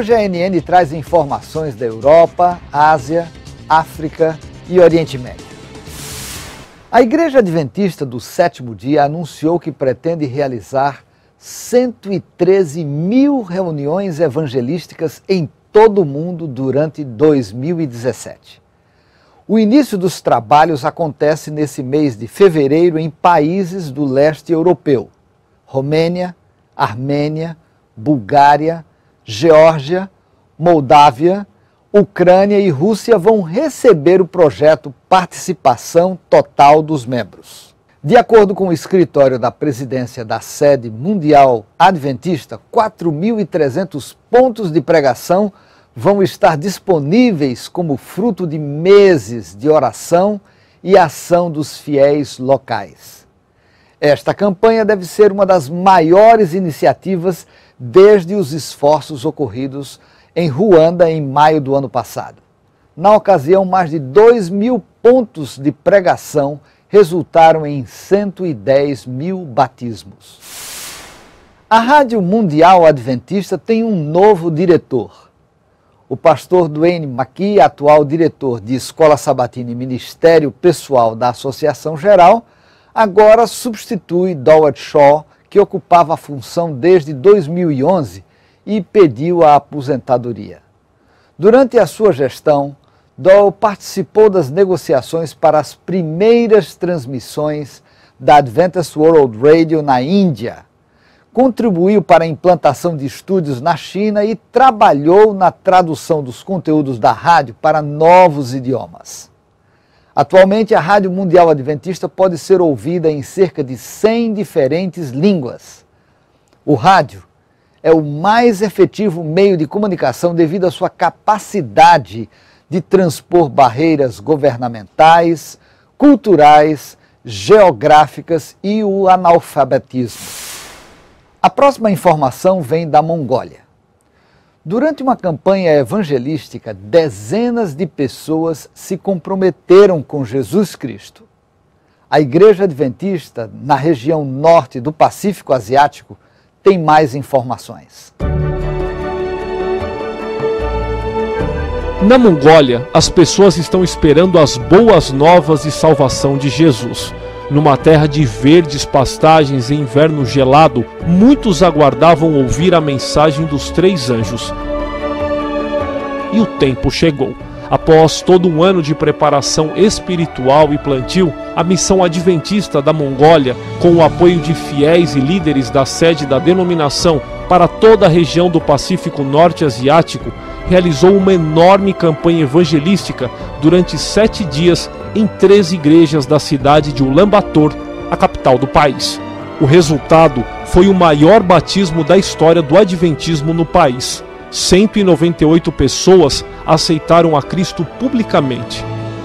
Hoje a ANN traz informações da Europa, Ásia, África e Oriente Médio. A Igreja Adventista do Sétimo Dia anunciou que pretende realizar 113 mil reuniões evangelísticas em todo o mundo durante 2017. O início dos trabalhos acontece nesse mês de fevereiro em países do leste europeu: Romênia, Armênia, Bulgária, Geórgia, Moldávia, Ucrânia e Rússia vão receber o projeto Participação Total dos Membros. De acordo com o escritório da presidência da Sede Mundial Adventista, 4.300 pontos de pregação vão estar disponíveis como fruto de meses de oração e ação dos fiéis locais. Esta campanha deve ser uma das maiores iniciativas desde os esforços ocorridos em Ruanda em maio do ano passado. Na ocasião, mais de 2.000 pontos de pregação resultaram em 110 mil batismos. A Rádio Mundial Adventista tem um novo diretor. O pastor Duane McKee, atual diretor de Escola Sabatina e Ministério Pessoal da Associação Geral, agora substitui Doward Shaw, que ocupava a função desde 2011 e pediu a aposentadoria. Durante a sua gestão, Dow participou das negociações para as primeiras transmissões da Adventist World Radio na Índia, contribuiu para a implantação de estúdios na China e trabalhou na tradução dos conteúdos da rádio para novos idiomas. Atualmente, a Rádio Mundial Adventista pode ser ouvida em cerca de 100 diferentes línguas. O rádio é o mais efetivo meio de comunicação devido à sua capacidade de transpor barreiras governamentais, culturais, geográficas e o analfabetismo. A próxima informação vem da Mongólia. Durante uma campanha evangelística, dezenas de pessoas se comprometeram com Jesus Cristo. A Igreja Adventista, na região norte do Pacífico Asiático, tem mais informações. Na Mongólia, as pessoas estão esperando as boas novas de salvação de Jesus. Numa terra de verdes pastagens e inverno gelado, muitos aguardavam ouvir a mensagem dos 3 anjos. E o tempo chegou. Após todo um ano de preparação espiritual e plantio, a Missão Adventista da Mongólia, com o apoio de fiéis e líderes da sede da denominação para toda a região do Pacífico Norte Asiático, realizou uma enorme campanha evangelística durante 7 dias em 3 igrejas da cidade de Ulaanbaatar, a capital do país. O resultado foi o maior batismo da história do adventismo no país. 198 pessoas aceitaram a Cristo publicamente.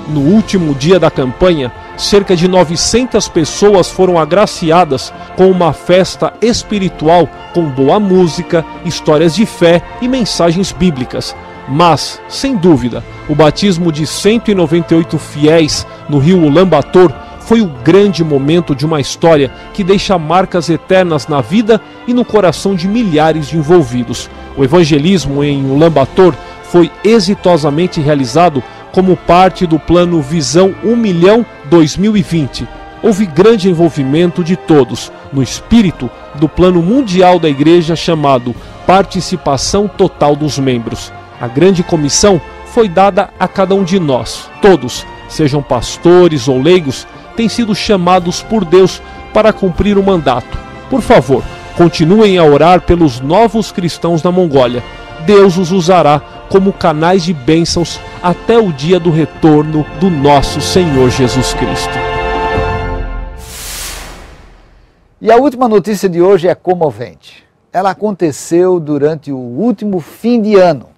No último dia da campanha, cerca de 900 pessoas foram agraciadas com uma festa espiritual com boa música, histórias de fé e mensagens bíblicas. Mas, sem dúvida, o batismo de 198 fiéis no rio Ulaanbaatar foi o grande momento de uma história que deixa marcas eternas na vida e no coração de milhares de envolvidos. O evangelismo em Ulaanbaatar foi exitosamente realizado como parte do plano Visão 1 Milhão 2020. Houve grande envolvimento de todos no espírito do plano mundial da igreja chamado Participação Total dos Membros. A grande comissão foi dada a cada um de nós. Todos, sejam pastores ou leigos, têm sido chamados por Deus para cumprir o mandato. Por favor, continuem a orar pelos novos cristãos da Mongólia. Deus os usará como canais de bênçãos até o dia do retorno do nosso Senhor Jesus Cristo. E a última notícia de hoje é comovente. Ela aconteceu durante o último fim de ano.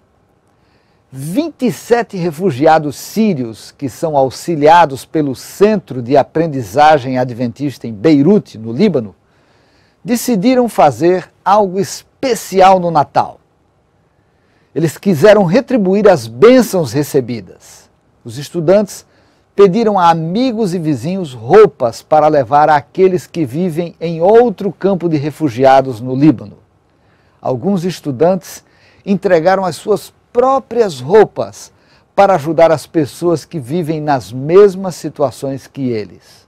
27 refugiados sírios que são auxiliados pelo Centro de Aprendizagem Adventista em Beirute, no Líbano, decidiram fazer algo especial no Natal. Eles quiseram retribuir as bênçãos recebidas. Os estudantes pediram a amigos e vizinhos roupas para levar àqueles que vivem em outro campo de refugiados no Líbano. Alguns estudantes entregaram as suas próprias roupas para ajudar as pessoas que vivem nas mesmas situações que eles.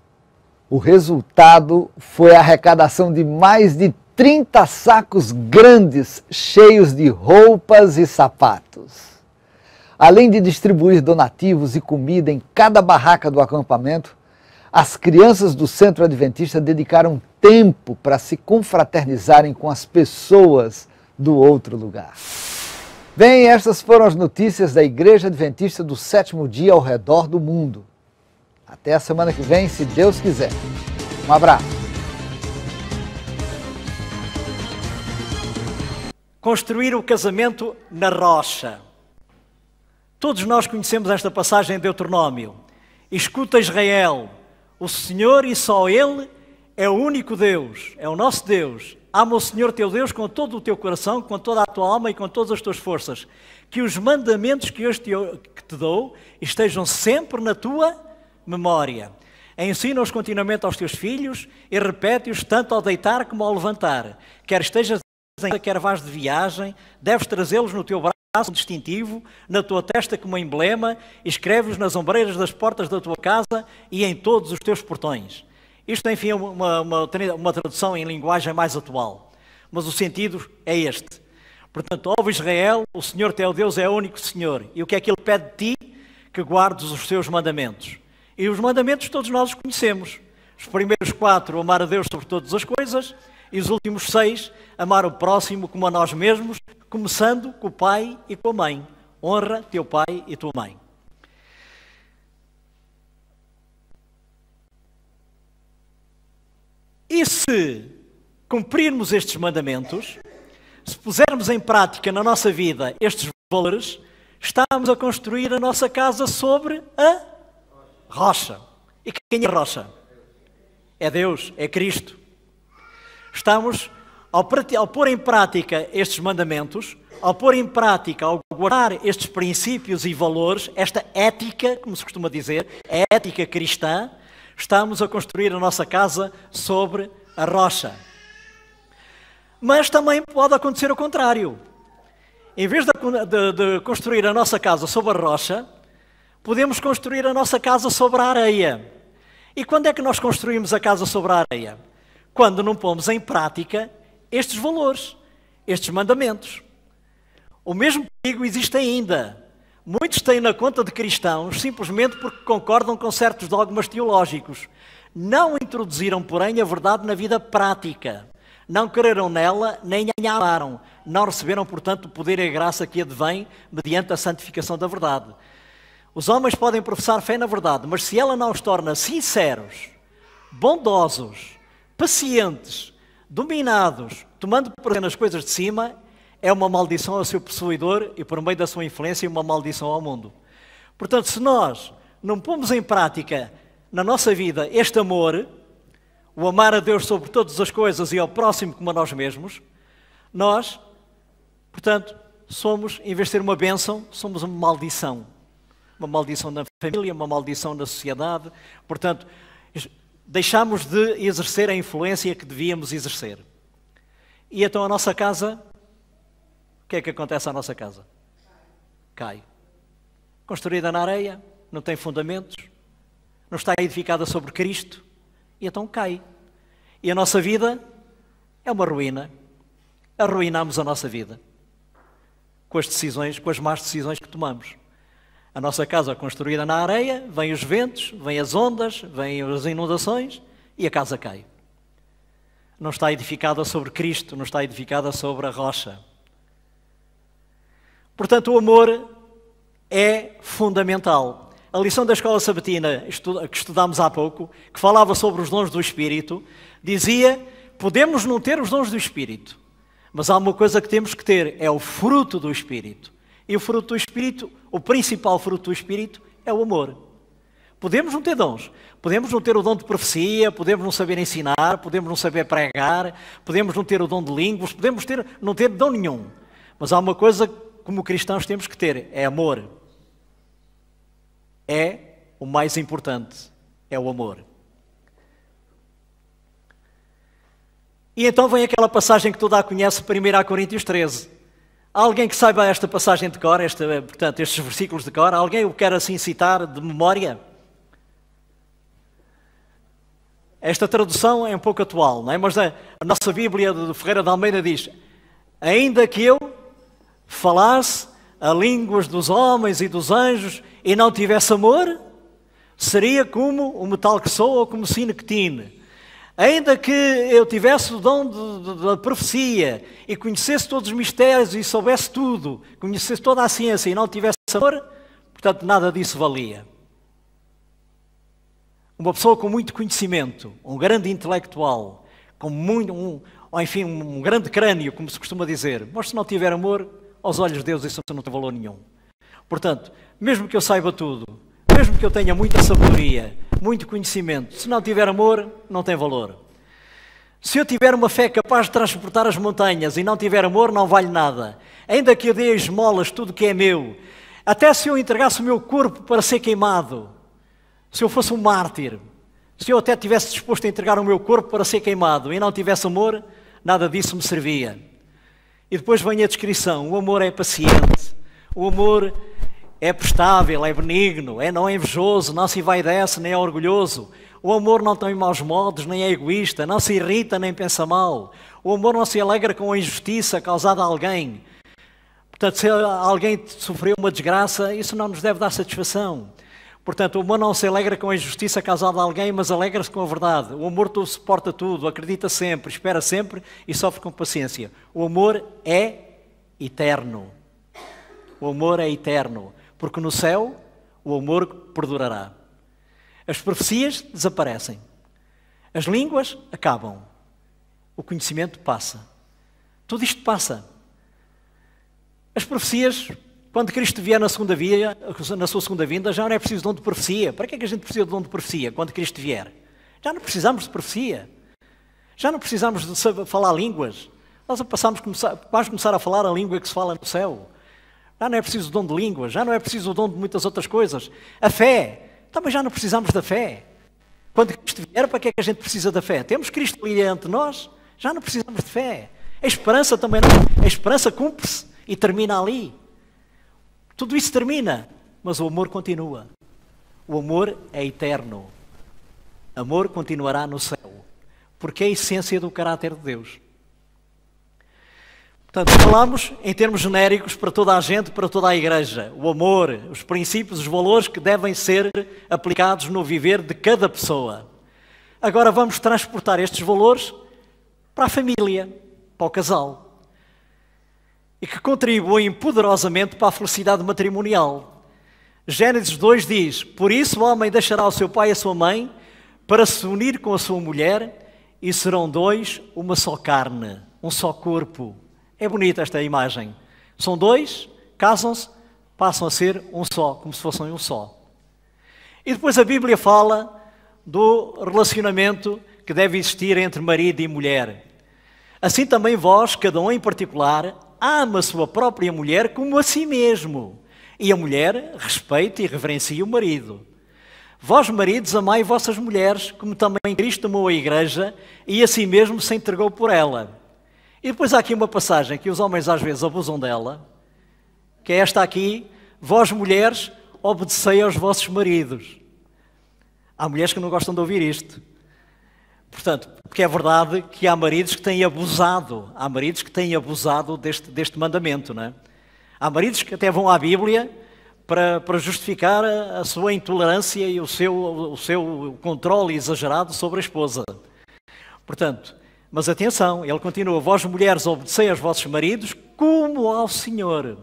O resultado foi a arrecadação de mais de 30 sacos grandes cheios de roupas e sapatos. Além de distribuir donativos e comida em cada barraca do acampamento, as crianças do Centro Adventista dedicaram tempo para se confraternizarem com as pessoas do outro lugar. Bem, estas foram as notícias da Igreja Adventista do Sétimo Dia ao redor do mundo. Até a semana que vem, se Deus quiser. Um abraço. Construir o casamento na rocha. Todos nós conhecemos esta passagem em Deuteronômio. Escuta, Israel, o Senhor e só Ele é o único Deus, é o nosso Deus. Ama o Senhor teu Deus com todo o teu coração, com toda a tua alma e com todas as tuas forças. Que os mandamentos que hoje te dou estejam sempre na tua memória. Ensina-os continuamente aos teus filhos e repete-os tanto ao deitar como ao levantar. Quer estejas quer vás de viagem, deves trazê-los no teu braço distintivo, na tua testa como emblema, escreve-os nas ombreiras das portas da tua casa e em todos os teus portões. Isto, enfim, é uma tradução em linguagem mais atual, mas o sentido é este. Portanto, ouve Israel, o Senhor teu Deus é o único Senhor. E o que é que Ele pede de ti? Que guardes os seus mandamentos. E os mandamentos todos nós os conhecemos. Os primeiros 4, amar a Deus sobre todas as coisas, e os últimos 6, amar o próximo como a nós mesmos, começando com o pai e com a mãe. Honra teu pai e tua mãe. E se cumprirmos estes mandamentos, se pusermos em prática na nossa vida estes valores, estamos a construir a nossa casa sobre a rocha. E quem é a rocha? É Deus, é Cristo. Estamos, ao pôr em prática estes mandamentos, ao pôr em prática, ao guardar estes princípios e valores, esta ética, como se costuma dizer, a ética cristã, estamos a construir a nossa casa sobre a rocha. Mas também pode acontecer o contrário. Em vez de construir a nossa casa sobre a rocha, podemos construir a nossa casa sobre a areia. E quando é que nós construímos a casa sobre a areia? Quando não pomos em prática estes valores, estes mandamentos. O mesmo perigo existe ainda. Muitos têm na conta de cristãos simplesmente porque concordam com certos dogmas teológicos. Não introduziram, porém, a verdade na vida prática. Não creram nela, nem a amaram. Não receberam, portanto, o poder e a graça que advém mediante a santificação da verdade. Os homens podem professar fé na verdade, mas se ela não os torna sinceros, bondosos, pacientes, dominados, tomando por nas coisas de cima, é uma maldição ao seu possuidor e, por meio da sua influência, uma maldição ao mundo. Portanto, se nós não pomos em prática na nossa vida este amor, o amar a Deus sobre todas as coisas e ao próximo como a nós mesmos, nós, portanto, somos, em vez de ser uma bênção, somos uma maldição. Uma maldição na família, uma maldição na sociedade. Portanto, deixamos de exercer a influência que devíamos exercer. E então a nossa casa, o que é que acontece à nossa casa? Cai. Construída na areia, não tem fundamentos, não está edificada sobre Cristo, e então cai. E a nossa vida é uma ruína. Arruinamos a nossa vida com as decisões, com as más decisões que tomamos. A nossa casa construída na areia, vêm os ventos, vêm as ondas, vêm as inundações e a casa cai. Não está edificada sobre Cristo, não está edificada sobre a rocha. Portanto, o amor é fundamental. A lição da escola sabatina que estudámos há pouco, que falava sobre os dons do Espírito, dizia, podemos não ter os dons do Espírito, mas há uma coisa que temos que ter, é o fruto do Espírito. E o fruto do Espírito, o principal fruto do Espírito, é o amor. Podemos não ter dons, podemos não ter o dom de profecia, podemos não saber ensinar, podemos não saber pregar, podemos não ter o dom de línguas, podemos não ter dom nenhum. Mas há uma coisa que, como cristãos, temos que ter, é amor. É o mais importante, é o amor. E então vem aquela passagem que toda a conhece, 1 Coríntios 13. Há alguém que saiba esta passagem de cor, portanto, estes versículos de cor? Alguém o quer assim citar de memória? Esta tradução é um pouco atual, não é? Mas a nossa Bíblia de Ferreira de Almeida diz: ainda que eu falasse a línguas dos homens e dos anjos e não tivesse amor, seria como o metal que soa ou como sino que tine. Ainda que eu tivesse o dom da profecia e conhecesse todos os mistérios e soubesse tudo, conhecesse toda a ciência e não tivesse amor, portanto nada disso valia. Uma pessoa com muito conhecimento, um grande intelectual, com um grande crânio, como se costuma dizer, mas se não tiver amor, aos olhos de Deus isso não tem valor nenhum. Portanto, mesmo que eu saiba tudo, mesmo que eu tenha muita sabedoria, muito conhecimento, se não tiver amor, não tem valor. Se eu tiver uma fé capaz de transportar as montanhas e não tiver amor, não vale nada. Ainda que eu dê esmolas tudo que é meu, até se eu entregasse o meu corpo para ser queimado, se eu fosse um mártir, se eu até estivesse disposto a entregar o meu corpo para ser queimado e não tivesse amor, nada disso me servia. E depois vem a descrição: o amor é paciente, o amor é prestável, é benigno, não é invejoso, não se envaidece, nem é orgulhoso. O amor não tem maus modos, nem é egoísta, não se irrita, nem pensa mal. O amor não se alegra com a injustiça causada a alguém. Portanto, se alguém sofreu uma desgraça, isso não nos deve dar satisfação. Portanto, o amor não se alegra com a injustiça causada a alguém, mas alegra-se com a verdade. O amor suporta tudo, acredita sempre, espera sempre e sofre com paciência. O amor é eterno. O amor é eterno. Porque no céu o amor perdurará. As profecias desaparecem. As línguas acabam. O conhecimento passa. Tudo isto passa. As profecias, quando Cristo vier na sua segunda vinda, já não é preciso dom de profecia. Para que é que a gente precisa de dom de profecia quando Cristo vier? Já não precisamos de profecia. Já não precisamos de saber falar línguas. Nós vamos começar a falar a língua que se fala no céu. Já não é preciso o dom de línguas, já não é preciso o dom de muitas outras coisas. A fé, também já não precisamos da fé. Quando Cristo vier, para que é que a gente precisa da fé? Temos Cristo ali ante nós, já não precisamos de fé. A esperança também não. A esperança cumpre-se e termina ali. Tudo isso termina, mas o amor continua. O amor é eterno. Amor continuará no céu, porque é a essência do caráter de Deus. Portanto, falamos em termos genéricos para toda a gente, para toda a igreja. O amor, os princípios, os valores que devem ser aplicados no viver de cada pessoa. Agora vamos transportar estes valores para a família, para o casal. E que contribuem poderosamente para a felicidade matrimonial. Gênesis 2 diz: por isso o homem deixará o seu pai e a sua mãe para se unir com a sua mulher e serão dois, uma só carne, um só corpo. É bonita esta imagem. São dois, casam-se, passam a ser um só, como se fossem um só. E depois a Bíblia fala do relacionamento que deve existir entre marido e mulher. Assim também vós, cada um em particular, ama a sua própria mulher como a si mesmo. E a mulher respeita e reverencia o marido. Vós, maridos, amai vossas mulheres, como também Cristo amou a igreja e a si mesmo se entregou por ela. E depois há aqui uma passagem que os homens às vezes abusam dela, que é esta aqui: vós, mulheres, obedecei aos vossos maridos. Há mulheres que não gostam de ouvir isto. Portanto, porque é verdade que há maridos que têm abusado, deste mandamento, não é? Há maridos que até vão à Bíblia para justificar a sua intolerância e o seu controle exagerado sobre a esposa. Portanto, mas atenção, ele continua: vós, mulheres, obedecei aos vossos maridos como ao Senhor.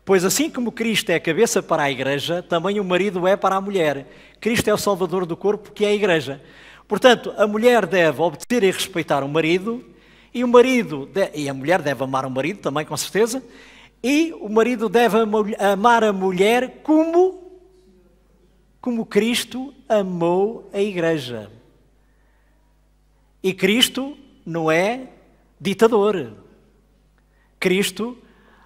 Pois assim como Cristo é a cabeça para a igreja, também o marido é para a mulher. Cristo é o salvador do corpo, que é a igreja. Portanto, a mulher deve obedecer e respeitar o marido, e a mulher deve amar o marido também, com certeza, e o marido deve amar a mulher como Cristo amou a igreja. E Cristo não é ditador. Cristo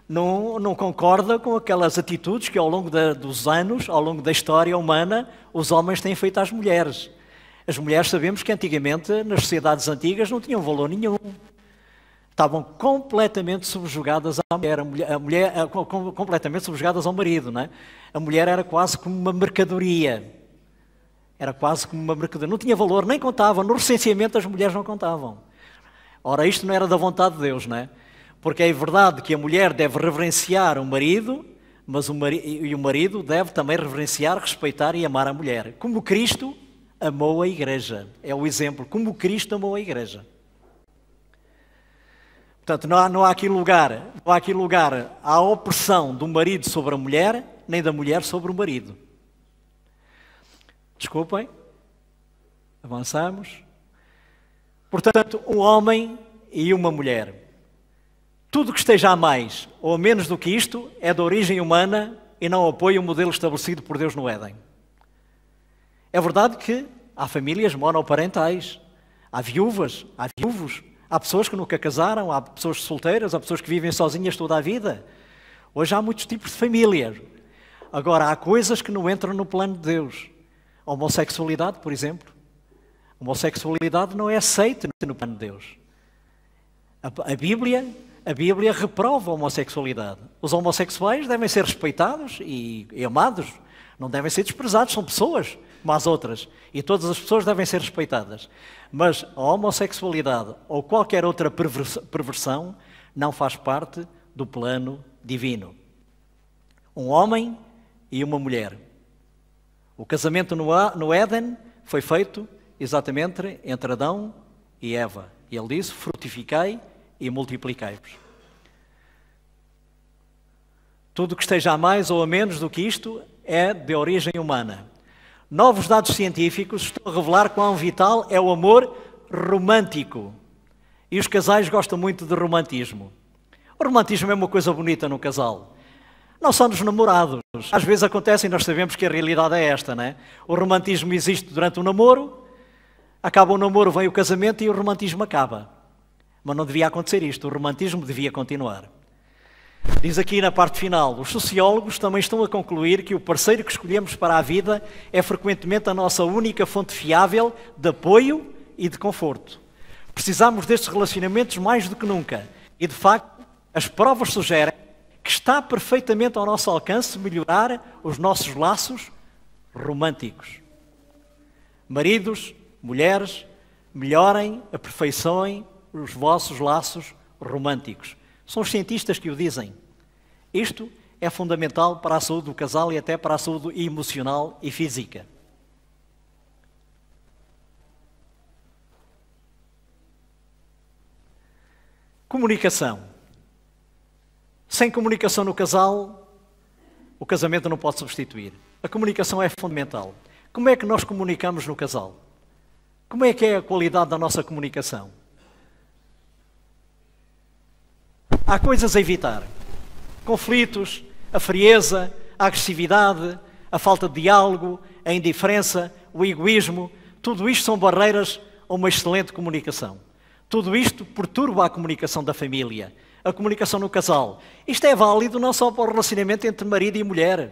não concorda com aquelas atitudes que ao longo dos anos, ao longo da história humana, os homens têm feito às mulheres. As mulheres, sabemos que antigamente, nas sociedades antigas, não tinham valor nenhum. estavam completamente subjugadas à mulher, completamente subjugadas ao marido, não é? A mulher era quase como uma mercadoria. Era quase como uma mercadoria. Não tinha valor, nem contavam. No recenseamento as mulheres não contavam. Ora, isto não era da vontade de Deus, não é? Porque é verdade que a mulher deve reverenciar o marido, mas o marido deve também reverenciar, respeitar e amar a mulher. Como Cristo amou a igreja. É o exemplo. Como Cristo amou a igreja. Portanto, não há aqui lugar à opressão do marido sobre a mulher, nem da mulher sobre o marido. Desculpem. Avançamos. Portanto, um homem e uma mulher. Tudo que esteja a mais ou a menos do que isto é de origem humana e não apoia o modelo estabelecido por Deus no Éden. É verdade que há famílias monoparentais, há viúvas, há viúvos, há pessoas que nunca casaram, há pessoas solteiras, há pessoas que vivem sozinhas toda a vida. Hoje há muitos tipos de famílias. Agora, há coisas que não entram no plano de Deus. A homossexualidade, por exemplo. A homossexualidade não é aceita no plano de Deus. A Bíblia reprova a homossexualidade. Os homossexuais devem ser respeitados e amados. Não devem ser desprezados, são pessoas como as outras. E todas as pessoas devem ser respeitadas. Mas a homossexualidade ou qualquer outra perversão não faz parte do plano divino. Um homem e uma mulher. O casamento no Éden foi feito exatamente entre Adão e Eva. E ele disse, frutificai e multiplicai-vos. Tudo que esteja a mais ou a menos do que isto é de origem humana. Novos dados científicos estão a revelar quão vital é o amor romântico. E os casais gostam muito de romantismo. O romantismo é uma coisa bonita no casal. Não só nos namorados. Às vezes acontece e nós sabemos que a realidade é esta, não é? O romantismo existe durante o namoro, acaba o namoro, vem o casamento e o romantismo acaba. Mas não devia acontecer isto, o romantismo devia continuar. Diz aqui na parte final, os sociólogos também estão a concluir que o parceiro que escolhemos para a vida é frequentemente a nossa única fonte fiável de apoio e de conforto. Precisamos destes relacionamentos mais do que nunca. E, de facto, as provas sugerem que está perfeitamente ao nosso alcance melhorar os nossos laços românticos. Maridos, mulheres, melhorem, aperfeiçoem os vossos laços românticos. São os cientistas que o dizem. Isto é fundamental para a saúde do casal e até para a saúde emocional e física. Comunicação. Sem comunicação no casal, o casamento não pode substituir. A comunicação é fundamental. Como é que nós comunicamos no casal? Como é que é a qualidade da nossa comunicação? Há coisas a evitar. Conflitos, a frieza, a agressividade, a falta de diálogo, a indiferença, o egoísmo. Tudo isto são barreiras a uma excelente comunicação. Tudo isto perturba a comunicação da família, a comunicação no casal. Isto é válido não só para o relacionamento entre marido e mulher.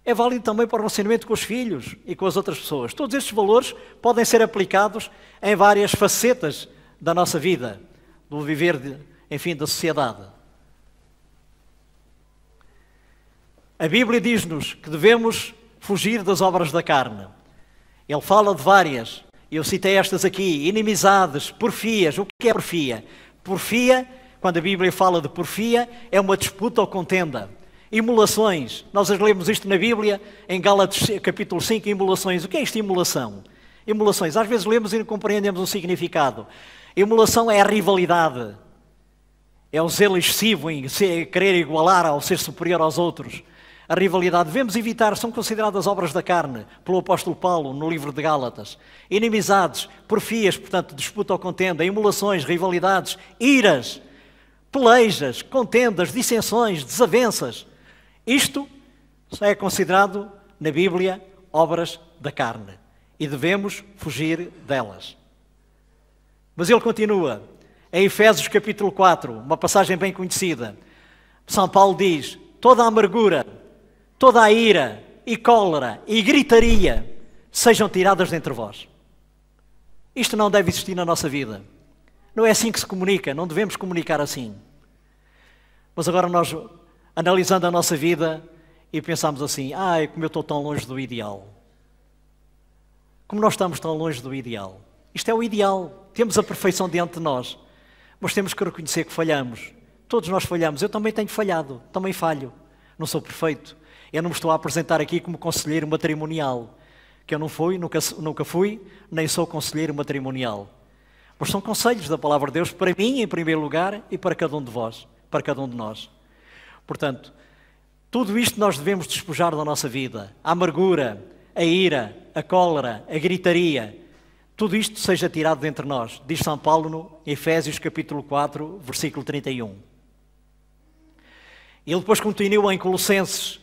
É válido também para o relacionamento com os filhos e com as outras pessoas. Todos estes valores podem ser aplicados em várias facetas da nossa vida, do viver, da sociedade. A Bíblia diz-nos que devemos fugir das obras da carne. Ele fala de várias. Eu citei estas aqui: inimizades, porfias. O que é porfia? Porfia, quando a Bíblia fala de porfia, é uma disputa ou contenda. Imolações. Nós lemos isto na Bíblia, em Gálatas capítulo 5, imolações. O que é isto, imolação? Imolações. Às vezes lemos e não compreendemos o significado. Imolação é a rivalidade. É o zelo excessivo em querer igualar ou ser superior aos outros. A rivalidade. Devemos evitar, são consideradas obras da carne, pelo apóstolo Paulo, no livro de Gálatas. Inimizades, porfias, portanto, disputa ou contenda, imolações, rivalidades, iras, pelejas, contendas, dissensões, desavenças. Isto é considerado, na Bíblia, obras da carne. E devemos fugir delas. Mas ele continua. Em Efésios capítulo 4, uma passagem bem conhecida, São Paulo diz: toda a amargura, toda a ira e cólera e gritaria sejam tiradas de entre vós. Isto não deve existir na nossa vida. Não é assim que se comunica, não devemos comunicar assim. Mas agora nós, analisando a nossa vida, e pensamos assim, como eu estou tão longe do ideal. Como nós estamos tão longe do ideal. Isto é o ideal, temos a perfeição diante de nós, mas temos que reconhecer que falhamos. Todos nós falhamos, eu também tenho falhado, também falho, não sou perfeito. Eu não me estou a apresentar aqui como conselheiro matrimonial, que eu não fui, nunca fui, nem sou conselheiro matrimonial. Mas são conselhos da Palavra de Deus para mim, em primeiro lugar, e para cada um de vós, para cada um de nós. Portanto, tudo isto nós devemos despojar da nossa vida. A amargura, a ira, a cólera, a gritaria, tudo isto seja tirado de entre nós, diz São Paulo no Efésios capítulo 4, versículo 31. Ele depois continua em Colossenses.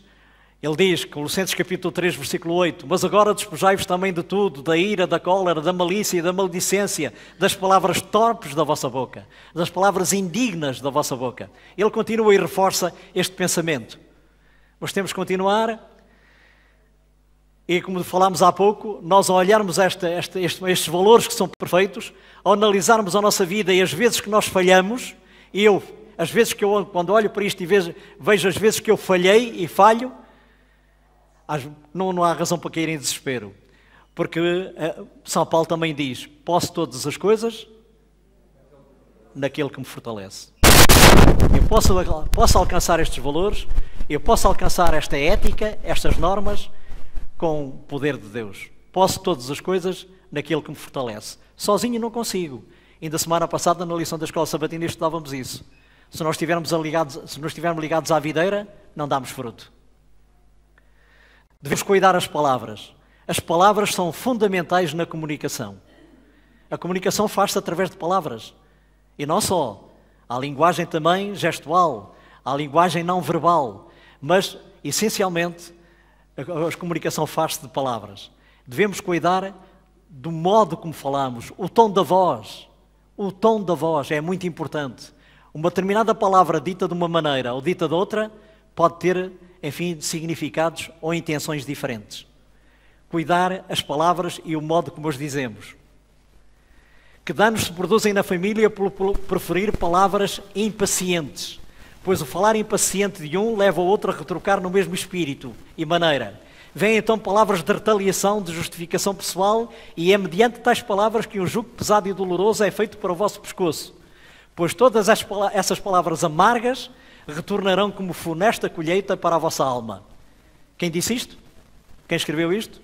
Ele diz, Colossenses capítulo 3, versículo 8, mas agora despojai-vos também de tudo, da ira, da cólera, da malícia e da maledicência, das palavras torpes da vossa boca, das palavras indignas da vossa boca. Ele continua e reforça este pensamento. Mas temos que continuar, e como falámos há pouco, nós ao olharmos estes valores que são perfeitos, ao analisarmos a nossa vida e as vezes que nós falhamos, as vezes que eu, quando olho para isto e vejo as vezes que eu falhei e falho, não há razão para cair em desespero, porque São Paulo também diz, posso todas as coisas naquele que me fortalece. Eu posso alcançar estes valores, eu posso alcançar esta ética, estas normas, com o poder de Deus. Posso todas as coisas naquele que me fortalece. Sozinho não consigo. Ainda semana passada, na lição da Escola Sabatina, estudávamos isso. Se nós estivermos ligados à videira, não damos fruto. Devemos cuidar das palavras. As palavras são fundamentais na comunicação. A comunicação faz-se através de palavras. E não só. Há linguagem também gestual, há linguagem não verbal, mas, essencialmente, a comunicação faz-se de palavras. Devemos cuidar do modo como falamos, o tom da voz. O tom da voz é muito importante. Uma determinada palavra dita de uma maneira ou dita de outra pode ter, enfim, significados ou intenções diferentes. Cuidar as palavras e o modo como as dizemos. Que danos se produzem na família por preferir palavras impacientes, pois o falar impaciente de um leva o outro a retrocar no mesmo espírito e maneira. Vêm então palavras de retaliação, de justificação pessoal, e é mediante tais palavras que um jugo pesado e doloroso é feito para o vosso pescoço. Pois todas essas palavras amargas retornarão como funesta colheita para a vossa alma. Quem disse isto? Quem escreveu isto?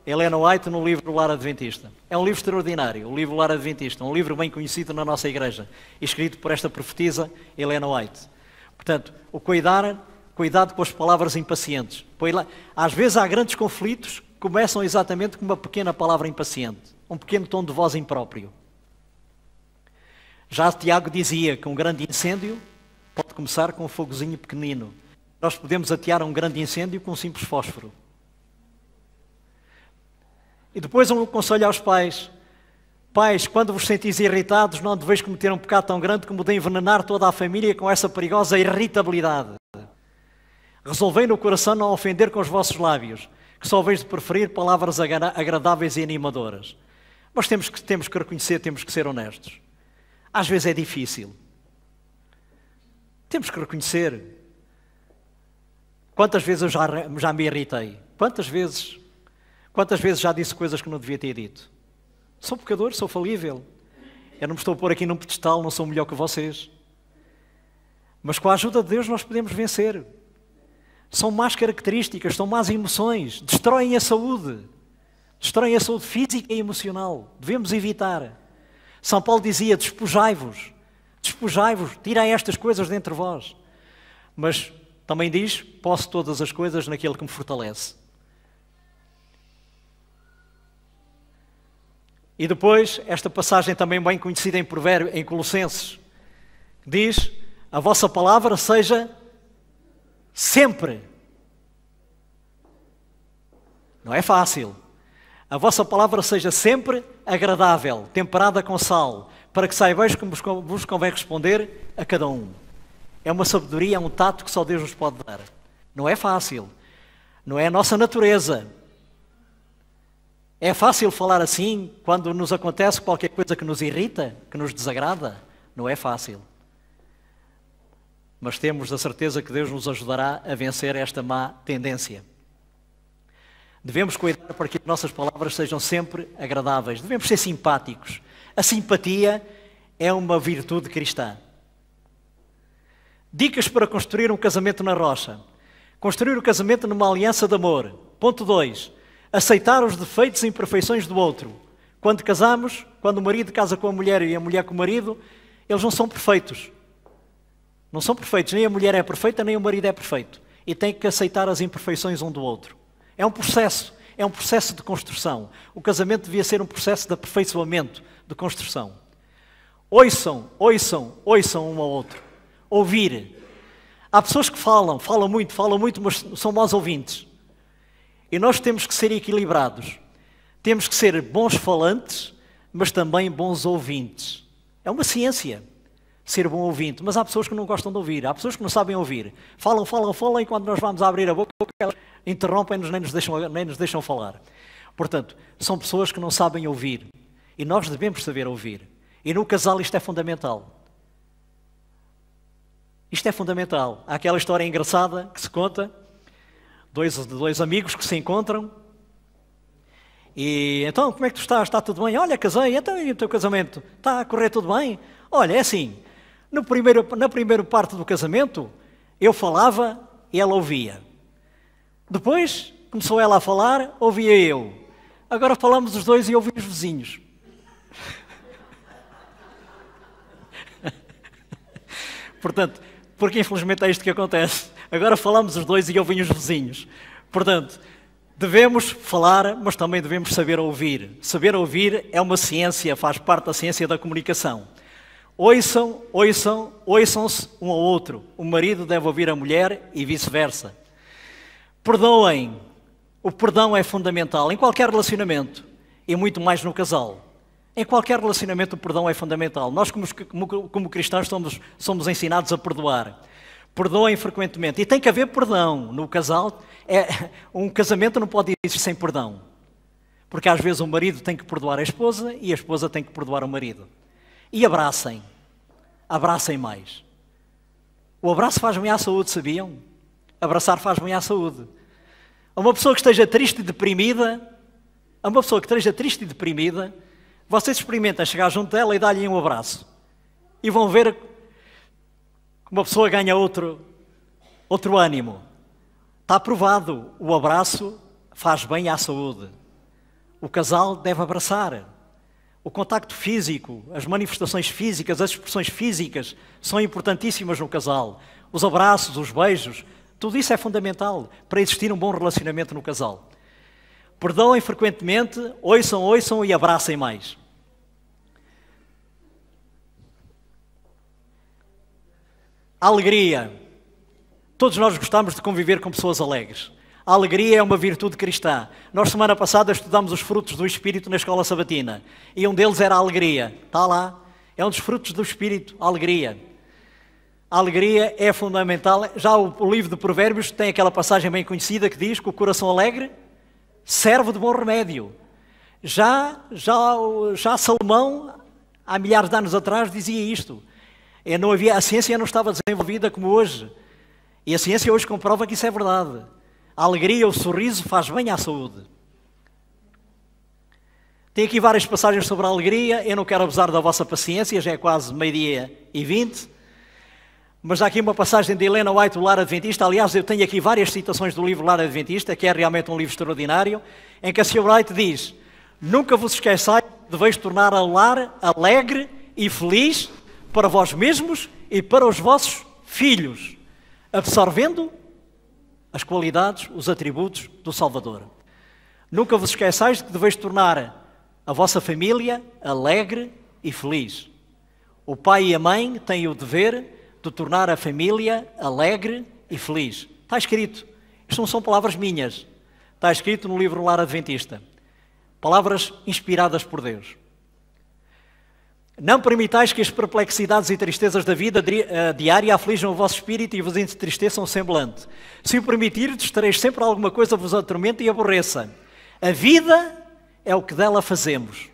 Ellen White, no livro Lar Adventista. É um livro extraordinário, o livro Lar Adventista, um livro bem conhecido na nossa igreja, escrito por esta profetisa Ellen White. Portanto, o cuidado com as palavras impacientes. Às vezes há grandes conflitos que começam exatamente com uma pequena palavra impaciente, um pequeno tom de voz impróprio. Já Tiago dizia que um grande incêndio pode começar com um fogozinho pequenino. Nós podemos atear um grande incêndio com um simples fósforo. E depois um conselho aos pais. Pais, quando vos sentis irritados, não deveis cometer um pecado tão grande como de envenenar toda a família com essa perigosa irritabilidade. Resolvei no coração não ofender com os vossos lábios, que só vejo de preferir palavras agradáveis e animadoras. Mas temos que reconhecer, temos que ser honestos. Às vezes é difícil. Temos que reconhecer. Quantas vezes eu já me irritei? Quantas vezes já disse coisas que não devia ter dito? Sou pecador, sou falível. Eu não me estou a pôr aqui num pedestal, não sou melhor que vocês. Mas com a ajuda de Deus nós podemos vencer. São más características, são más emoções, destroem a saúde física e emocional. Devemos evitar. São Paulo dizia, despojai-vos, tirai estas coisas de entre vós. Mas também diz, posso todas as coisas naquele que me fortalece. E depois, esta passagem também bem conhecida em Provérbio, em Colossenses, diz, a vossa palavra seja sempre. Não é fácil. A vossa palavra seja sempre agradável, temperada com sal, para que saibais como vos convém responder a cada um. É uma sabedoria, é um tato que só Deus nos pode dar. Não é fácil. Não é a nossa natureza. É fácil falar assim quando nos acontece qualquer coisa que nos irrita, que nos desagrada? Não é fácil. Mas temos a certeza que Deus nos ajudará a vencer esta má tendência. Devemos cuidar para que as nossas palavras sejam sempre agradáveis. Devemos ser simpáticos. A simpatia é uma virtude cristã. Dicas para construir um casamento na rocha. Construir o casamento numa aliança de amor. Ponto 2. Aceitar os defeitos e imperfeições do outro. Quando casamos, quando o marido casa com a mulher e a mulher com o marido, eles não são perfeitos. Não são perfeitos. Nem a mulher é perfeita, nem o marido é perfeito. E tem que aceitar as imperfeições um do outro. É um processo de construção. O casamento devia ser um processo de aperfeiçoamento, de construção. Ouçam um ao outro. Ouvir. Há pessoas que falam muito, mas são maus ouvintes. E nós temos que ser equilibrados. Temos que ser bons falantes, mas também bons ouvintes. É uma ciência ser bom ouvinte, mas há pessoas que não gostam de ouvir, há pessoas que não sabem ouvir. Falam, e quando nós vamos abrir a boca, elas interrompem-nos, nem nos deixam falar. Portanto, são pessoas que não sabem ouvir. E nós devemos saber ouvir. E no casal isto é fundamental. Isto é fundamental. Há aquela história engraçada que se conta, dois amigos que se encontram, e então, como é que tu estás? Está tudo bem? Olha, casei, então e o teu casamento? Está a correr tudo bem? Olha, é assim, na primeira parte do casamento, eu falava e ela ouvia. Depois, começou ela a falar, ouvia eu. Agora falamos os dois e ouvimos os vizinhos. Portanto, porque infelizmente é isto que acontece. Agora falamos os dois e ouvimos os vizinhos. Portanto, devemos falar, mas também devemos saber ouvir. Saber ouvir é uma ciência, faz parte da ciência da comunicação. Ouçam-se um ao outro. O marido deve ouvir a mulher e vice-versa. Perdoem. O perdão é fundamental em qualquer relacionamento e muito mais no casal. Em qualquer relacionamento o perdão é fundamental. Nós como cristãos somos ensinados a perdoar. Perdoem frequentemente. E tem que haver perdão no casal. Um casamento não pode existir sem perdão. Porque às vezes o marido tem que perdoar a esposa e a esposa tem que perdoar o marido. E abracem. Abracem mais. O abraço faz bem à saúde, sabiam? Abraçar faz bem à saúde. A uma pessoa que esteja triste e deprimida, vocês experimentam chegar junto dela e dar-lhe um abraço. E vão ver que uma pessoa ganha outro ânimo. Está provado, o abraço faz bem à saúde. O casal deve abraçar. O contacto físico, as manifestações físicas, as expressões físicas são importantíssimas no casal. Os abraços, os beijos, tudo isso é fundamental para existir um bom relacionamento no casal. Perdoem frequentemente, ouçam e abracem mais. Alegria. Todos nós gostamos de conviver com pessoas alegres. A alegria é uma virtude cristã. Nós, semana passada, estudamos os frutos do Espírito na escola sabatina. E um deles era a alegria. Está lá. É um dos frutos do Espírito, a alegria. A alegria é fundamental. Já o livro de Provérbios tem aquela passagem bem conhecida que diz que o coração alegre serve de bom remédio. Já Salomão, há milhares de anos atrás, dizia isto. A ciência não estava desenvolvida como hoje. E a ciência hoje comprova que isso é verdade. A alegria, o sorriso faz bem à saúde. Tem aqui várias passagens sobre a alegria. Eu não quero abusar da vossa paciência, já é quase 12:20. Mas há aqui uma passagem de Helena White, do Lar Adventista. Aliás, eu tenho aqui várias citações do livro Lar Adventista, que é realmente um livro extraordinário, em que a Sra. White diz: nunca vos esqueçais de deveis tornar o lar alegre e feliz para vós mesmos e para os vossos filhos, absorvendo as qualidades, os atributos do Salvador. Nunca vos esqueçais de que deveis tornar a vossa família alegre e feliz. O pai e a mãe têm o dever de tornar a família alegre e feliz. Está escrito. Isto não são palavras minhas. Está escrito no livro Lar Adventista. Palavras inspiradas por Deus. Não permitais que as perplexidades e tristezas da vida diária aflijam o vosso espírito e vos entristeçam o semblante. Se o permitirdes, tereis sempre alguma coisa que vos atormente e aborreça. A vida é o que dela fazemos.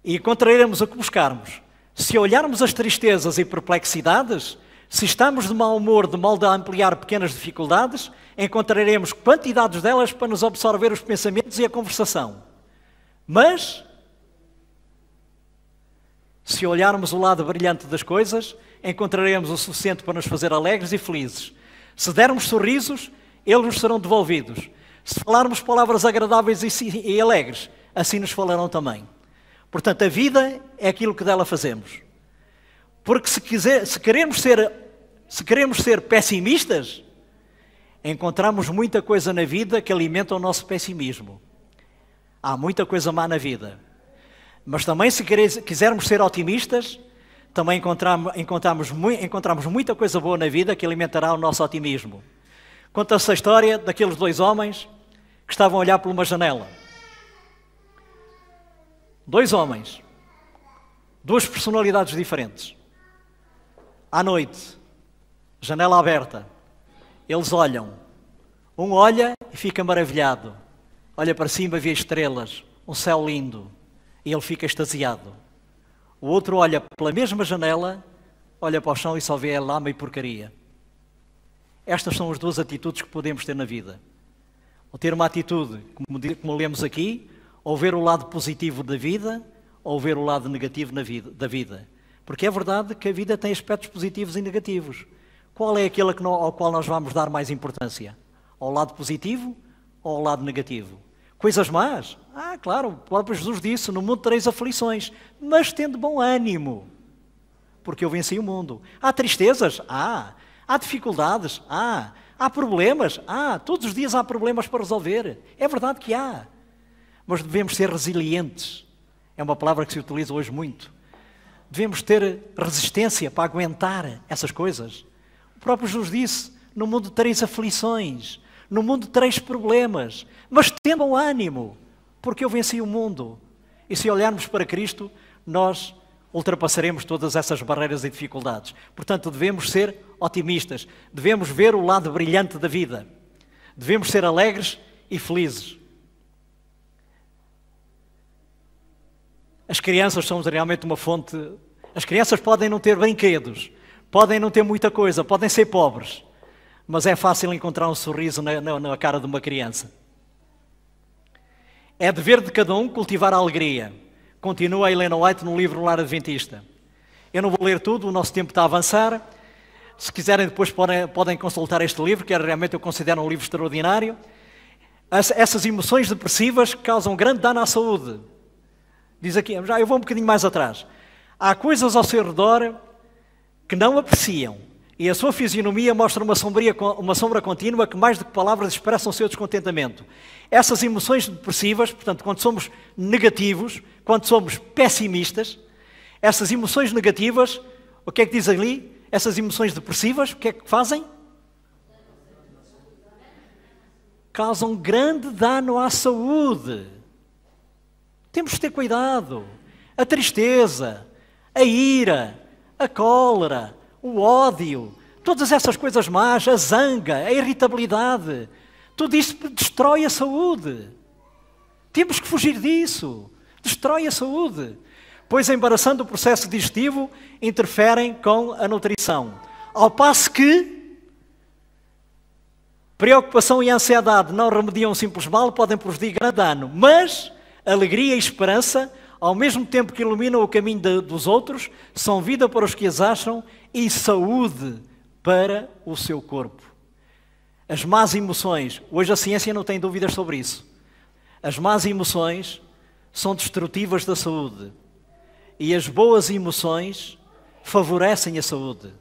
E encontraremos o que buscarmos. Se olharmos as tristezas e perplexidades, se estamos de mau humor, de modo a ampliar pequenas dificuldades, encontraremos quantidades delas para nos absorver os pensamentos e a conversação. Mas, se olharmos o lado brilhante das coisas, encontraremos o suficiente para nos fazer alegres e felizes. Se dermos sorrisos, eles nos serão devolvidos. Se falarmos palavras agradáveis e alegres, assim nos falarão também. Portanto, a vida é aquilo que dela fazemos. Porque se queremos ser pessimistas, encontramos muita coisa na vida que alimenta o nosso pessimismo. Há muita coisa má na vida. Mas também, se quisermos ser otimistas, também encontramos muita coisa boa na vida que alimentará o nosso otimismo. Conta-se a história daqueles 2 homens que estavam a olhar por uma janela. 2 homens, 2 personalidades diferentes. À noite, janela aberta, eles olham. Um olha e fica maravilhado. Olha para cima, vê estrelas, um céu lindo, e ele fica extasiado. O outro olha pela mesma janela, olha para o chão e só vê a lama e porcaria. Estas são as 2 atitudes que podemos ter na vida. Ou ter uma atitude, como lemos aqui, ou ver o lado positivo da vida, ou ver o lado negativo da vida. Porque é verdade que a vida tem aspectos positivos e negativos. Qual é aquele ao qual nós vamos dar mais importância? Ao lado positivo ou ao lado negativo? Coisas más? Claro, o próprio Jesus disse, no mundo tereis aflições, mas tende bom ânimo, porque eu venci o mundo. Há tristezas? Há dificuldades? Há problemas? Todos os dias há problemas para resolver. É verdade que há. Mas devemos ser resilientes. É uma palavra que se utiliza hoje muito. Devemos ter resistência para aguentar essas coisas. O próprio Jesus disse, no mundo tereis aflições, no mundo tereis problemas, mas tenham ânimo, porque eu venci o mundo. E se olharmos para Cristo, nós ultrapassaremos todas essas barreiras e dificuldades. Portanto, devemos ser otimistas, devemos ver o lado brilhante da vida, devemos ser alegres e felizes. As crianças são realmente uma fonte. As crianças podem não ter brinquedos, podem não ter muita coisa, podem ser pobres, mas é fácil encontrar um sorriso na cara de uma criança. É dever de cada um cultivar a alegria. Continua a Ellen White no livro Lar Adventista. Eu não vou ler tudo, o nosso tempo está a avançar. Se quiserem depois podem consultar este livro, que realmente eu considero um livro extraordinário. Essas emoções depressivas causam grande dano à saúde. Diz aqui, já eu vou um bocadinho mais atrás. Há coisas ao seu redor que não apreciam e a sua fisionomia mostra uma sombra contínua que mais do que palavras expressam o seu descontentamento. Essas emoções depressivas, portanto, quando somos negativos, quando somos pessimistas, essas emoções negativas, o que é que diz ali? Essas emoções depressivas, o que é que fazem? Causam grande dano à saúde. Temos que ter cuidado. A tristeza, a ira, a cólera, o ódio, todas essas coisas más, a zanga, a irritabilidade, tudo isso destrói a saúde. Temos que fugir disso. Destrói a saúde. Pois, embaraçando o processo digestivo, interferem com a nutrição. Ao passo que preocupação e ansiedade não remediam um simples mal, podem produzir grande dano. Mas alegria e esperança, ao mesmo tempo que iluminam o caminho dos outros, são vida para os que as acham e saúde para o seu corpo. As más emoções, hoje a ciência não tem dúvidas sobre isso. As más emoções são destrutivas da saúde e as boas emoções favorecem a saúde.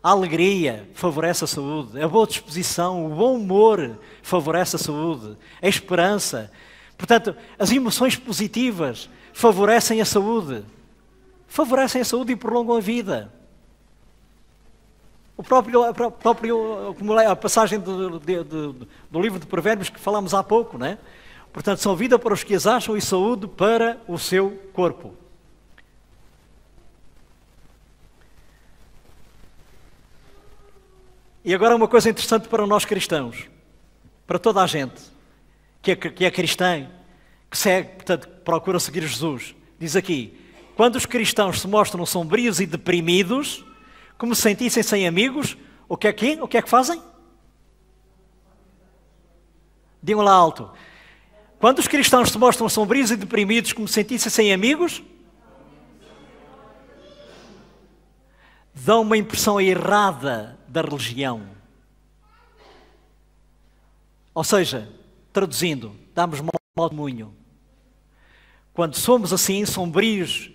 A alegria favorece a saúde, a boa disposição, o bom humor favorece a saúde, a esperança. Portanto, as emoções positivas favorecem a saúde e prolongam a vida. A passagem do livro de Provérbios que falamos há pouco, não é? Portanto, são vida para os que as acham e saúde para o seu corpo. E agora uma coisa interessante para nós cristãos, para toda a gente que é cristã, que segue, portanto, procura seguir Jesus. Diz aqui, quando os cristãos se mostram sombrios e deprimidos, como se sentissem sem amigos, o que é que fazem? Digam lá alto. Quando os cristãos se mostram sombrios e deprimidos, como se sentissem sem amigos, dão uma impressão errada da religião. Ou seja, traduzindo, damos mau testemunho. Quando somos assim, sombrios,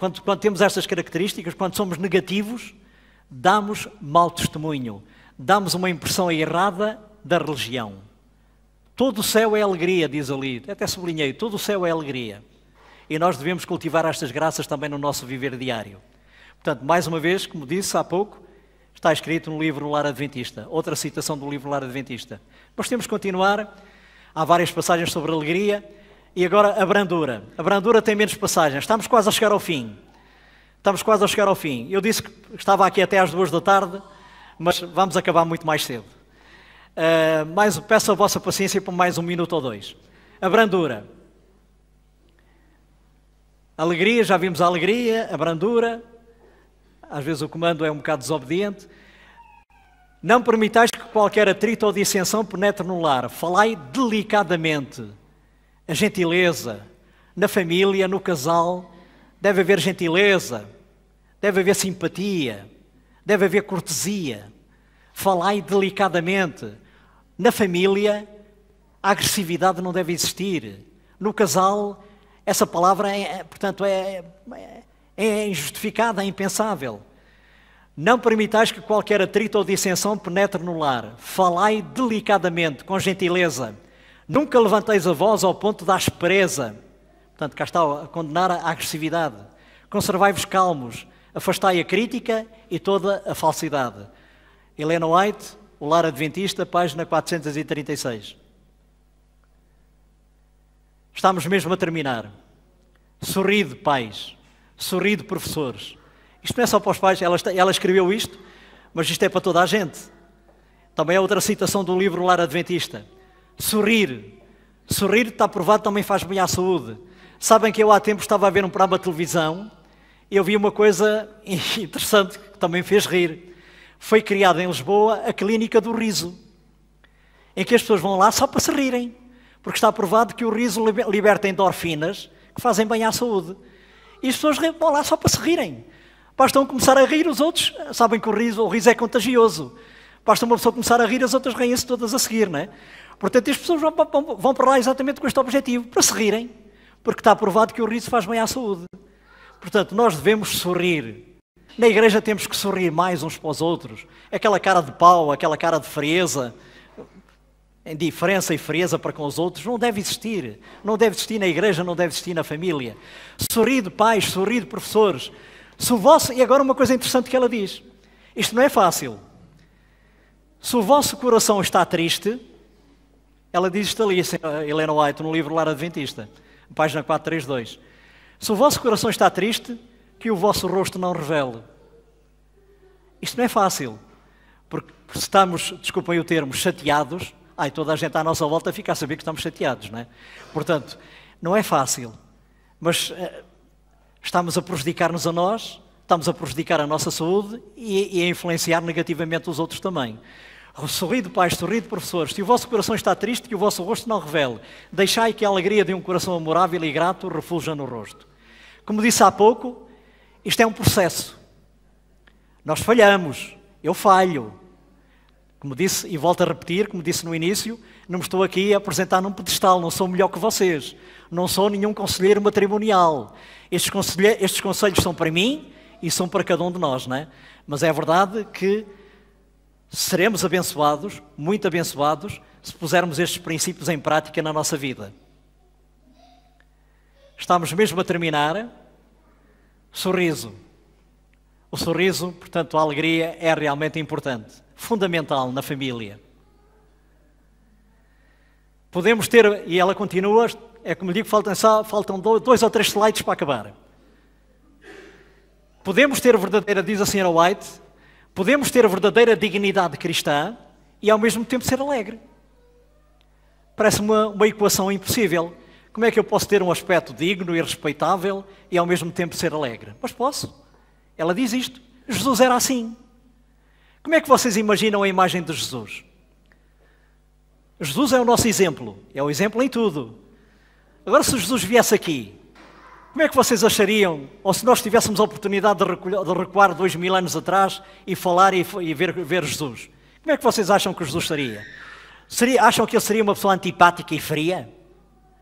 quando temos estas características, quando somos negativos, damos mau testemunho. Damos uma impressão errada da religião. Todo o céu é alegria, diz ali. Até sublinhei, todo o céu é alegria. E nós devemos cultivar estas graças também no nosso viver diário. Portanto, mais uma vez, como disse há pouco, está escrito no livro Lar Adventista. Outra citação do livro Lar Adventista. Mas temos que continuar. Há várias passagens sobre alegria. E agora a brandura. A brandura tem menos passagens. Estamos quase a chegar ao fim. Eu disse que estava aqui até às 2 da tarde, mas vamos acabar muito mais cedo. Peço a vossa paciência por mais 1 minuto ou 2. A brandura. A alegria, já vimos a alegria, a brandura. Às vezes o comando é um bocado desobediente. Não permitais que qualquer atrito ou dissensão penetre no lar. Falai delicadamente. A gentileza. Na família, no casal, deve haver gentileza, deve haver simpatia, deve haver cortesia. Falai delicadamente. Na família, a agressividade não deve existir. No casal, essa palavra é injustificada, é impensável. Não permitais que qualquer atrito ou dissensão penetre no lar. Falai delicadamente, com gentileza. Nunca levanteis a voz ao ponto da aspereza. Portanto, cá está a condenar a agressividade. Conservai-vos calmos. Afastai a crítica e toda a falsidade. Helena White, O Lar Adventista, página 436. Estamos mesmo a terminar. Sorride, pais. Sorride, professores. Isto não é só para os pais. Ela escreveu isto, mas isto é para toda a gente. Também é outra citação do livro Lar Adventista. Sorrir, está provado, também faz bem à saúde. Sabem que eu há tempo estava a ver um programa de televisão e eu vi uma coisa interessante que também fez rir. Foi criada em Lisboa a Clínica do Riso, em que as pessoas vão lá só para se rirem, porque está provado que o riso liberta endorfinas que fazem bem à saúde. E as pessoas vão lá só para se rirem. Basta começar a rir, os outros sabem que o riso é contagioso. Basta uma pessoa começar a rir, as outras riem-se todas a seguir, não é? Portanto, as pessoas vão para lá exatamente com este objetivo, para se rirem, porque está provado que o riso faz bem à saúde. Portanto, nós devemos sorrir. Na igreja temos que sorrir mais uns para os outros. Aquela cara de pau, aquela cara de frieza, indiferença e frieza para com os outros, não deve existir. Não deve existir na igreja, não deve existir na família. Sorrido, pais, sorrido, professores. E agora uma coisa interessante que ela diz. Isto não é fácil. Se o vosso coração está triste, ela diz isto ali, Helena White, no livro Lar Adventista, página 432. Se o vosso coração está triste, que o vosso rosto não revele. Isto não é fácil, porque se estamos, desculpem o termo, chateados, toda a gente à nossa volta fica a saber que estamos chateados, não é? Portanto, não é fácil, mas estamos a prejudicar-nos a nós, estamos a prejudicar a nossa saúde e a influenciar negativamente os outros também. Sorrido, pais, sorrido, professores. Se o vosso coração está triste, que o vosso rosto não revele. Deixai que a alegria de um coração amorável e grato refulja no rosto. Como disse há pouco, isto é um processo. Nós falhamos, eu falho. Como disse, e volto a repetir, como disse no início, não me estou aqui a apresentar num pedestal, não sou melhor que vocês. Não sou nenhum conselheiro matrimonial. Estes conselhos são para mim e são para cada um de nós, não é? Mas é verdade que seremos abençoados, muito abençoados, se pusermos estes princípios em prática na nossa vida. Estamos mesmo a terminar. Sorriso. O sorriso, portanto, a alegria é realmente importante, fundamental na família. Podemos ter, e ela continua, é como lhe digo, faltam 2 ou 3 slides para acabar. Podemos ter verdadeira, diz a Sra. White, podemos ter verdadeira dignidade cristã e ao mesmo tempo ser alegre. Parece uma equação impossível. Como é que eu posso ter um aspecto digno e respeitável e ao mesmo tempo ser alegre? Mas posso. Ela diz isto. Jesus era assim. Como é que vocês imaginam a imagem de Jesus? Jesus é o nosso exemplo. É o exemplo em tudo. Agora, se Jesus viesse aqui, como é que vocês achariam, ou se nós tivéssemos a oportunidade de recuar 2000 anos atrás e falar e ver Jesus, como é que vocês acham que Jesus seria? Acham que ele seria uma pessoa antipática e fria?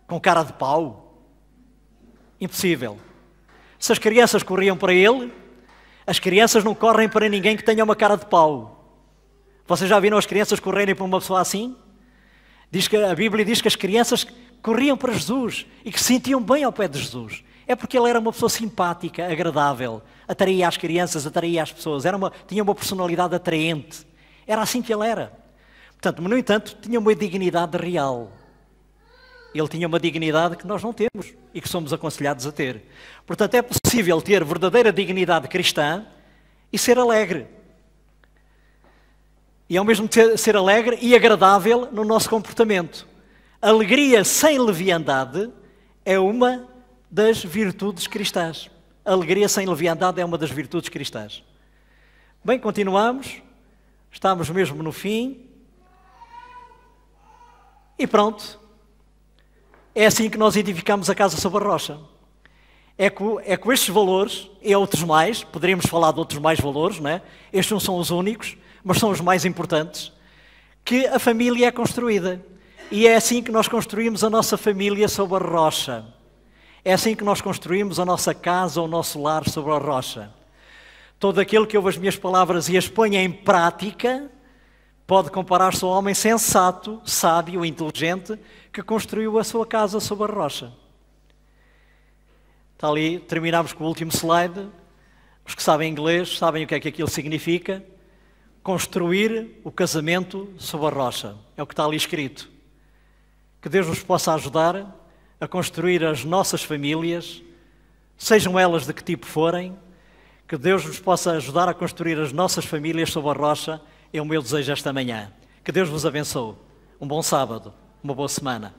Com cara de pau? Impossível. Se as crianças corriam para ele, as crianças não correm para ninguém que tenha uma cara de pau. Vocês já viram as crianças correrem para uma pessoa assim? A Bíblia diz que as crianças corriam para Jesus e que se sentiam bem ao pé de Jesus. É porque ele era uma pessoa simpática, agradável, atraía as crianças, atraía as pessoas, tinha uma personalidade atraente. Era assim que ele era. Portanto, no entanto, tinha uma dignidade real. Ele tinha uma dignidade que nós não temos e que somos aconselhados a ter. Portanto, é possível ter verdadeira dignidade cristã e ser alegre. E ao mesmo tempo ser alegre e agradável no nosso comportamento. Alegria sem leviandade é uma das virtudes cristãs. Alegria sem leviandade é uma das virtudes cristãs. Bem, continuamos. Estamos mesmo no fim. E pronto. É assim que nós edificamos a casa sobre a rocha. É com estes valores e outros mais, poderíamos falar de outros mais valores, não é? Estes não são os únicos, mas são os mais importantes, que a família é construída. E é assim que nós construímos a nossa família sobre a rocha. É assim que nós construímos a nossa casa, o nosso lar sobre a rocha. Todo aquele que ouve as minhas palavras e as põe em prática pode comparar-se ao homem sensato, sábio, inteligente, que construiu a sua casa sobre a rocha. Está ali, terminamos com o último slide. Os que sabem inglês sabem o que é que aquilo significa. Construir o casamento sobre a rocha. É o que está ali escrito. Que Deus nos possa ajudar a construir as nossas famílias, sejam elas de que tipo forem. Que Deus nos possa ajudar a construir as nossas famílias sobre a rocha. É o meu desejo esta manhã. Que Deus vos abençoe. Um bom sábado, uma boa semana.